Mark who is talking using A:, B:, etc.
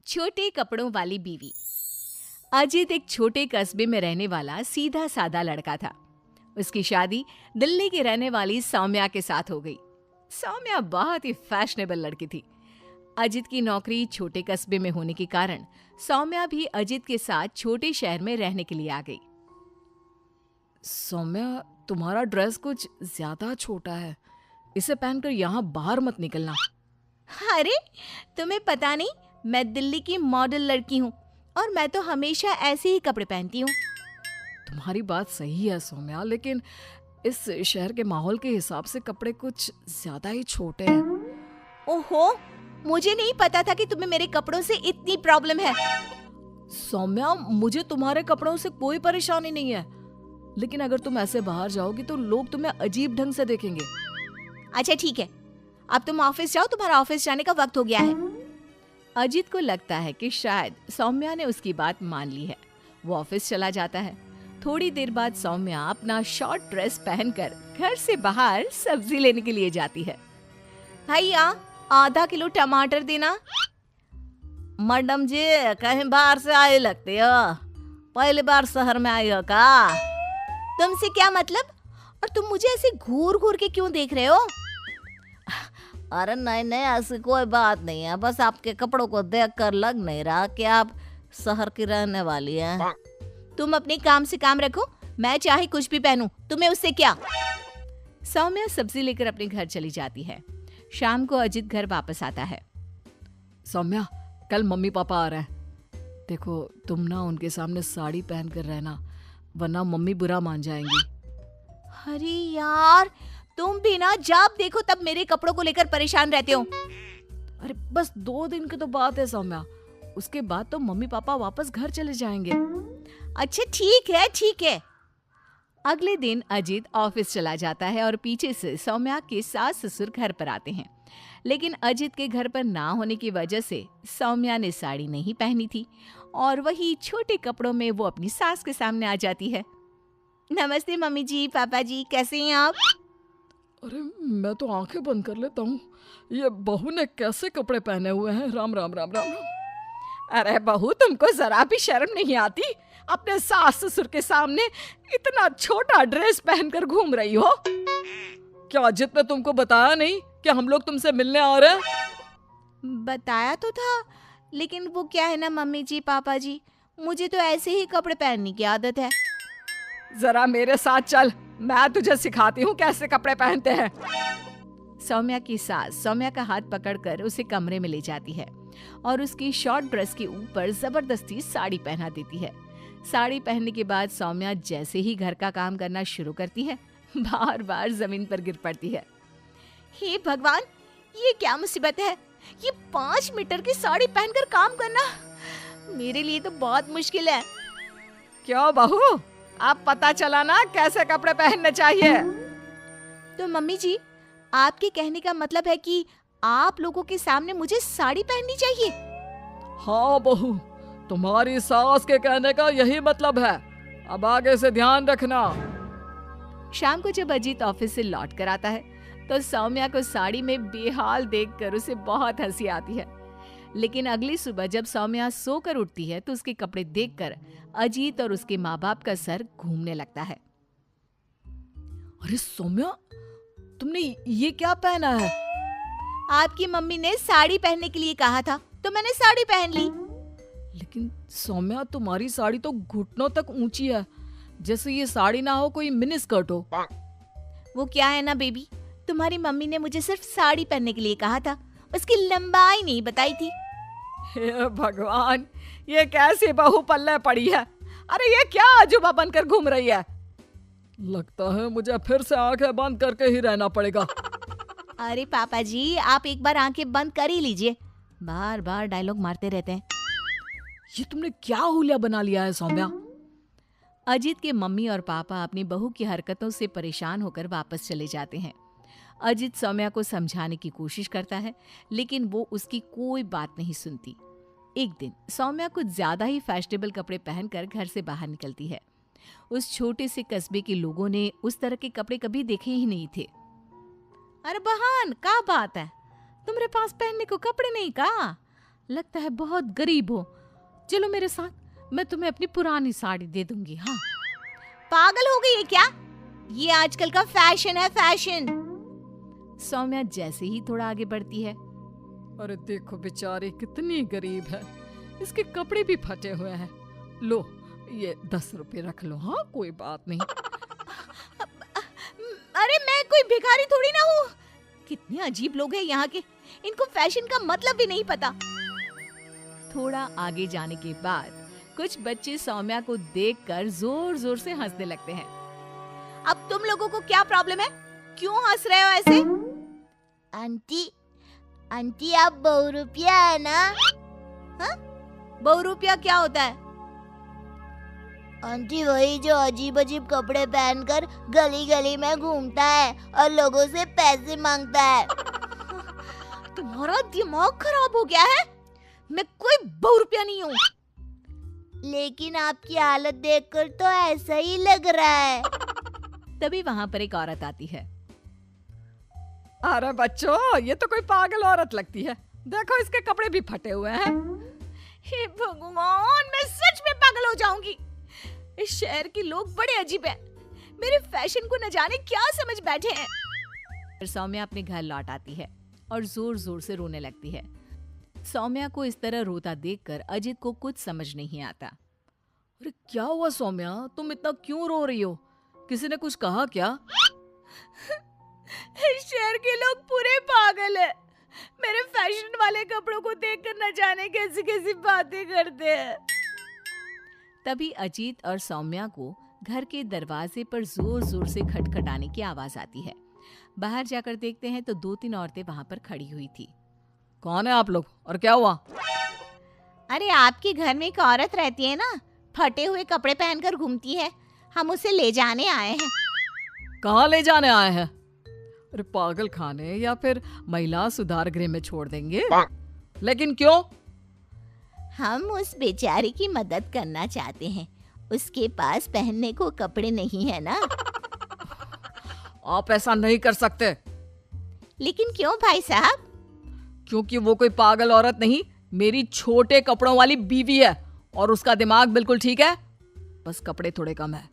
A: छोटे कपड़ों वाली बीवी। अजित एक छोटे कस्बे में रहने वाला सीधा सादा लड़का था। उसकी शादी दिल्ली की रहने वाली सौम्या के साथ हो गई। सौम्या बहुत ही फैशनेबल लड़की थी। अजित की नौकरी छोटे कस्बे में होने के कारण सौम्या भी अजित के साथ छोटे शहर में रहने के लिए आ गई।
B: सौम्या, तुम्हारा ड्रेस कुछ ज्यादा छोटा है, इसे पहनकर यहाँ बाहर मत निकलना।
A: अरे तुम्हें पता नहीं, मैं दिल्ली की मॉडल लड़की हूँ और मैं तो हमेशा ऐसे ही कपड़े पहनती हूँ।
B: तुम्हारी बात सही है सौम्या, लेकिन इस शहर के माहौल के हिसाब से कपड़े कुछ ज्यादा ही छोटे हैं।
A: ओहो, मुझे नहीं पता था कि तुम्हें मेरे कपड़ों से इतनी प्रॉब्लम है।
B: सौम्या, मुझे तुम्हारे कपड़ों से कोई परेशानी नहीं है, लेकिन अगर तुम ऐसे बाहर जाओगी तो लोग तुम्हें अजीब ढंग से देखेंगे।
A: अच्छा ठीक है, अब तुम ऑफिस जाओ, तुम्हारा ऑफिस जाने का वक्त हो गया है। अजित को लगता है कि शायद सौम्या ने उसकी बात मान ली है। वो ऑफिस चला जाता है। थोड़ी देर बाद सौम्या अपना शॉर्ट ड्रेस पहनकर घर से बाहर सब्जी लेने के लिए जाती है। भैया, आधा किलो टमाटर देना।
C: मैडम जी, कहीं बाहर से आए लगते हो, पहली बार शहर में आई हो का?
A: तुमसे क्या मतलब? और तुम मुझे ऐसे घूर घूर के क्यों देख रहे हो?
C: अरे नहीं नहीं, ऐसी कोई बात नहीं है, बस आपके कपड़ों को देखकर लग नहीं रहा कि आप शहर की रहने वाली हैं।
A: तुम अपने काम से काम रखो, मैं चाहे कुछ भी पहनूं, तुम्हें उससे क्या? सौम्या सब्जी लेकर अपने घर चली जाती है। शाम को अजित घर वापस आता है।
B: सौम्या, कल मम्मी पापा आ रहे हैं। देखो, तुम ना उनके सामने साड़ी पहन कर रहना, वरना मम्मी बुरा मान जाएंगी।
A: अरे यार, तुम भी ना जब देखो तब मेरे कपड़ों को लेकर परेशान रहते हो।
B: अरे बस 2 दिन की तो बात है सौम्या, उसके बाद तो मम्मी पापा वापस घर चले जाएंगे।
A: अच्छा ठीक है ठीक है। अगले दिन अजित ऑफिस चला जाता है और पीछे से सौम्या के सास ससुर घर पर आते हैं। लेकिन अजित के घर पर ना होने की वजह से सौम्या ने साड़ी नहीं पहनी थी और वही छोटे कपड़ों में वो अपनी सास के सामने आ जाती है। नमस्ते मम्मी जी, पापा जी, कैसे हैं आप?
B: अरे मैं तो आंखें बंद कर लेता हूँ, ये बहू ने कैसे कपड़े पहने हुए हैं। राम राम राम राम राम।
D: अरे बहू, तुमको जरा भी शर्म नहीं आती? अपने सास ससुर के सामने इतना छोटा ड्रेस पहनकर घूम रही हो।
B: क्या अजित ने तुमको बताया नहीं कि हम लोग तुमसे मिलने आ रहे हैं?
A: बताया तो था, लेकिन वो क्या है ना मम्मी जी, पापा जी, मुझे तो ऐसे ही कपड़े पहनने की आदत है।
D: जरा मेरे साथ चल, मैं तुझे सिखाती हूँ कैसे कपड़े पहनते हैं।
A: सौम्या की सास सौम्या का हाथ पकड़कर उसे कमरे में ले जाती है और उसकी शॉर्ट ड्रेस के ऊपर जबरदस्ती साड़ी पहना देती है। साड़ी पहनने के बाद सौम्या जैसे ही घर का काम करना शुरू करती है, बार बार जमीन पर गिर पड़ती है। हे भगवान, ये क्या मुसीबत है? ये 5 मीटर की साड़ी पहनकर काम करना मेरे लिए तो बहुत मुश्किल है।
D: क्यों बहू, अब पता चला ना कैसे कपड़े पहनने चाहिए?
A: तो मम्मी जी, आपके कहने का मतलब है कि आप लोगों के सामने मुझे साड़ी पहननी चाहिए?
B: हाँ बहू, तुम्हारी सास के कहने का यही मतलब है। अब आगे से ध्यान रखना।
A: शाम को जब अजीत ऑफिस से लौट कर आता है तो सौम्या को साड़ी में बेहाल देखकर उसे बहुत हंसी आती है। लेकिन अगली सुबह जब सौम्या सोकर उठती है तो उसके कपड़े देखकर अजीत और उसके माँ बाप का सर घूमने लगता है।
B: अरे सौम्या, तुमने ये क्या पहना है?
A: आपकी मम्मी ने साड़ी पहनने के लिए कहा था तो मैंने साड़ी पहन ली।
B: लेकिन सौम्या, तुम्हारी साड़ी तो घुटनों तक ऊंची है, जैसे ये साड़ी ना हो कोई मिनी स्कर्ट हो।
A: वो क्या है ना बेबी, तुम्हारी मम्मी ने मुझे सिर्फ साड़ी पहनने के लिए कहा था, उसकी लंबाई नहीं बताई थी।
D: हे भगवान, ये कैसी बहू पल्ले पड़ी है? अरे ये क्या अजूबा बनकर घूम रही है?
B: लगता है मुझे फिर से आंखें बंद करके ही रहना पड़ेगा।
A: अरे पापा जी, आप एक बार आंखें बंद कर ही लीजिए, बार बार डायलॉग मारते रहते हैं।
B: ये तुमने क्या हुलिया बना लिया है सौम्या?
A: अजीत के मम्मी और पापा अपनी बहू की हरकतों से परेशान होकर वापस चले जाते हैं। अजीत सौम्या को समझाने की कोशिश करता है, लेकिन वो उसकी कोई बात नहीं सुनती। एक दिन सौम्या कुछ ज्यादा ही फैशनेबल कपड़े पहनकर घर से बाहर निकलती है। उस छोटे से कस्बे के लोगों ने उस तरह के कपड़े कभी देखे ही नहीं थे।
C: अरे बहन, क्या बात है? तुम्हारे पास पहनने को कपड़े नहीं का?
A: लगता है बहुत गरीब हो। चलो मेरे साथ, मैं तुम्हें अपनी पुरानी साड़ी दे दूंगी। हाँ,
C: पागल हो गई है क्या? ये आजकल का फैशन है, फैशन।
A: सौम्या जैसे ही थोड़ा आगे बढ़ती है,
B: अरे देखो बेचारी कितनी गरीब है, इसके कपड़े भी फटे हुए हैं। लो ये 10 रुपए रख लो। हाँ कोई बात नहीं।
C: अरे मैं कोई भिखारी थोड़ी ना हूँ। कितने अजीब लोग हैं यहाँ के, इनको फैशन का मतलब भी नहीं पता।
A: थोड़ा आगे जाने के बाद कुछ बच्चे सौम्या को देखकर जोर जोर से हंसने लगते हैं।
C: अब तुम लोगों को क्या प्रॉब्लम है? क्यों हंस रहे हो ऐसे? आंटी, आंटी आप बहुरूपिया है ना? हाँ? बहुरूपिया क्या होता है? आंटी वही जो अजीब अजीब कपड़े पहनकर गली गली में घूमता है और लोगों से पैसे मांगता है। तुम्हारा दिमाग खराब हो गया है? मैं कोई बहुरूपिया नहीं हूँ। लेकिन आपकी हालत देखकर तो ऐसा ही लग रहा है।
A: तभी वहां पर एक औरत आती है।
B: अरे बच्चों, ये तो कोई पागल औरत लगती है। देखो इसके कपड़े भी फटे हुए हैं।
C: हे भगवान, मैं सच में पागल हो जाऊंगी। इस शहर के लोग बड़े अजीब हैं। मेरे फैशन को न जाने क्या समझ बैठे हैं।
A: फिर सौम्या अपने घर लौट आती है और जोर जोर से रोने लगती है। सौम्या को इस तरह रोता देखकर अजित को कुछ समझ नहीं आता।
B: अरे क्या हुआ सौम्या, तुम इतना क्यों रो रही हो? किसी ने कुछ कहा क्या?
C: इस शहर के लोग पूरे पागल हैं। मेरे फैशन वाले कपड़ों को देखकर न जाने कैसी कैसी बातें करते हैं।
A: तभी अजीत और सौम्या को घर के दरवाजे पर जोर जोर से खटखटाने की आवाज आती है। बाहर जाकर देखते हैं तो 2-3 औरतें वहां पर खड़ी हुई थी।
B: कौन है आप लोग और क्या हुआ?
C: अरे आपके घर में एक औरत रहती है ना, फटे हुए कपड़े पहनकर घूमती है। हम उसे ले जाने आए हैं।
B: कहाँ ले जाने आए हैं? अरे पागल खाने या फिर महिला सुधार गृह में छोड़ देंगे। लेकिन क्यों?
C: हम उस बेचारी की मदद करना चाहते हैं। उसके पास पहनने को कपड़े नहीं है ना।
B: आप ऐसा नहीं कर सकते।
C: लेकिन क्यों भाई साहब?
B: क्योंकि वो कोई पागल औरत नहीं, मेरी छोटे कपड़ों वाली बीवी है और उसका दिमाग बिल्कुल ठीक है, बस कपड़े थोड़े कम है।